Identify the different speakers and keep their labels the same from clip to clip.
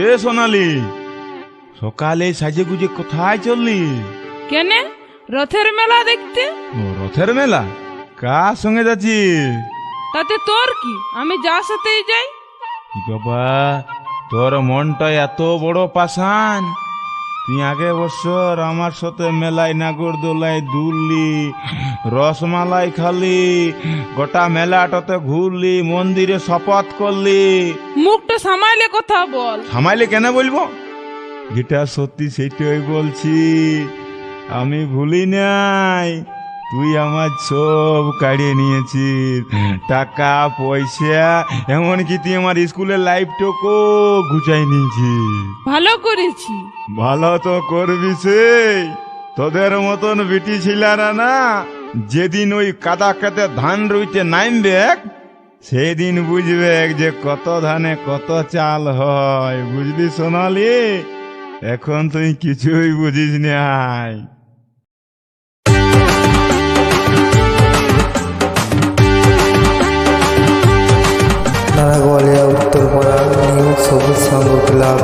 Speaker 1: এ সোনালি, সকালে সাজে গুজে কোথায় চললি?
Speaker 2: কেনে? রথের মেলা দেখতে।
Speaker 1: ও রথের মেলা? কার সঙ্গে যাচ্ছিস?
Speaker 2: তাতে তোর কি, আমি যার সাথেই যাই।
Speaker 1: কি বাবা, তোর মনটা এত বড় পাষাণ। তুই আগে বছর আমার সাথে মেলায় নাগরদোলায় দুললি, রসমালাই খালি, গোটা মেলাটাতে ঘুরলি, মন্দিরে শপথ করলি।
Speaker 2: মুখটা সামাইলে কথা বল।
Speaker 1: সামাইলে কেন বলবো? যেটা সত্যি সেটাই বলছি। আমি ভুলি নাই, তুই আমার সব কাড়িয়ে নিয়েছিস, টাকা পয়সা, এমনকি তুই আমার স্কুলের লাইফটাকেও ঘুচাই নিয়েছিস।
Speaker 2: ভালো করেছি।
Speaker 1: ভালো তো করবি সেই। তোদের মতন বিটি ছিলারা না, যেদিন ওই কাদা খেতে ধান রুইতে নামবে সেদিন বুঝবে যে কত ধানে কত চাল হয়। বুঝলি সোনালি? এখন তুই কিছুই বুঝিস নাই।
Speaker 3: নারাগোয়ালিয়া উত্তরপাড়া নিউ সবুজ সংঘ ক্লাব।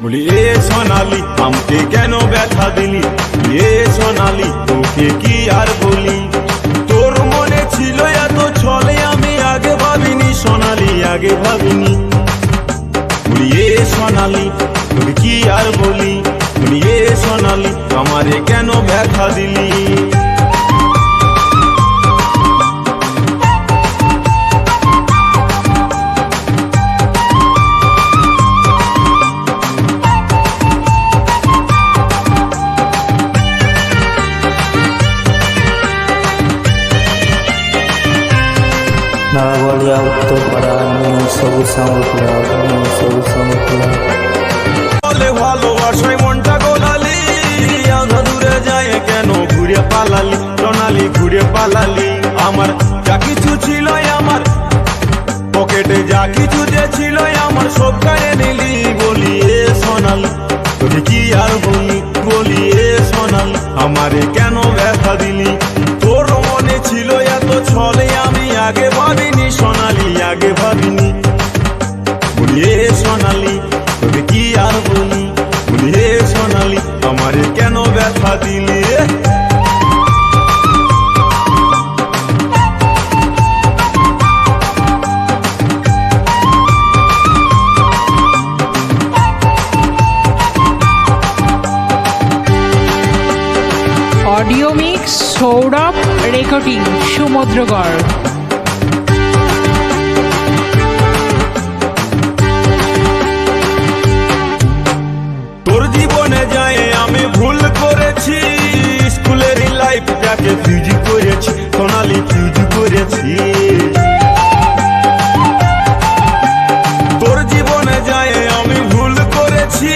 Speaker 1: বলি এ সোনালি, আমাকে কেন ব্যথা দিলি? এ সোনালি, তোকে কি আর বলি? তোর মনে ছিল এত ছলে, আমি আগে ভাবিনি সোনালি, আগে ভাবিনি। বলি এ সোনালি, তোকে কি আর বলি? বলি এ সোনালি, আমারে কেন ব্যথা দিলি?
Speaker 3: নারাগোয়ালিয়া উত্তরপাড়া নিউ সবুজ সংঘ ক্লাব, নিউ সবুজ সংঘ ক্লাব।
Speaker 1: বলে ভালোবাসায় মনটা গোলালি, আধা দূরে যায় কেন ঘুরে পালালি? সোনালি ঘুরে পালালি। আমার যা কিছু ছিল, আমার পকেটে যা কিছু যে ছিল, আমার সব কারে নিলি। বলি এ সোনালি, তোকে কি আর বলি? বলি এ সোনালি, আমারে কেন ব্যথা দিলি? তোর মনে ছিল এত ছলে, আমি আগে ভাবিনি সোনালি, আগে ভাবিনি। বলি এ সোনালি, তোকে কি আর বলি? বলি এ সোনালি, আমারে কেন ব্যথা দিলি?
Speaker 2: Audio mix Sourav, recording Samudragarh.
Speaker 1: তোর জীবনে যায় আমি ভুল করেছি, স্কুলের লাইফটাকে ফিউজ করেছি সোনালি, ফিউজ করেছি। তোর জীবনে যায় আমি ভুল করেছি,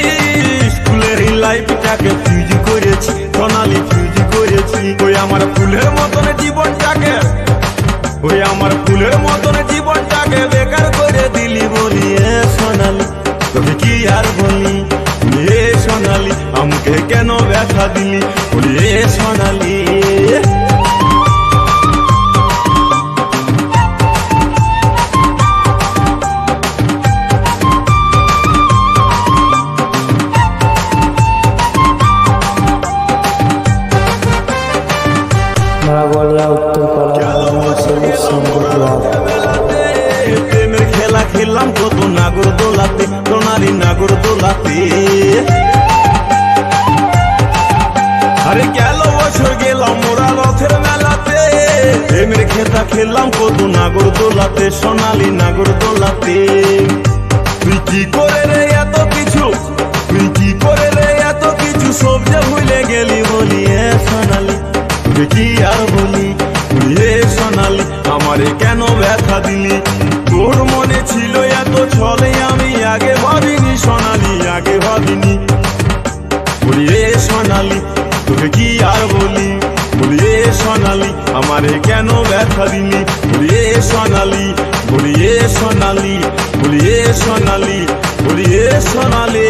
Speaker 1: স্কুলের লাইফটাকে ফিউজ করেছি সোনালি, ফিউজ করেছি। ওই আমার ফুলের মতন জীবনটাকে, ওই আমার ফুলের মতন জীবনটাকে বেকার করে দিলি। বলি এ সোনালি, তোকে কি আর বলি? এ সোনালি, আমাকে কেন ব্যথা দিলি? বলি এ সোনালি।
Speaker 3: নারাগোয়ালিয়া উত্তরপাড়া নিউ সবুজ সংঘ ক্লাব।
Speaker 1: প্রেমের খেলা খেললাম কত নাগর দোলাতে, সোনালি নাগর দোলাতে। আরে গেল বছর গেলাম মোরা রথের মেলাতে, প্রেমের খেলা খেললাম কত নাগর দোলাতে, সোনালি নাগর দোলাতে। তুই কি করে রে এত কিছু? তুই কি করে রে এত কিছু? সব যে ভুলে গেলি। বলি এ সোনালি, তুই কি আর বলি? বলি এ সোনালি, আমারে কেন ব্যথা দিলি? তোর মনে ছিল এত ছলে আমি আগে ভাবিনি সোনালি, আগে ভাবিনি। বলি রে সোনালি তোকে কি আর বলি, বলি রে সোনালি আমারে কেন ব্যথা দিলি, বলি রে সোনালি, বলি রে সোনালি, বলি রে সোনালি, বলি রে সোনালি।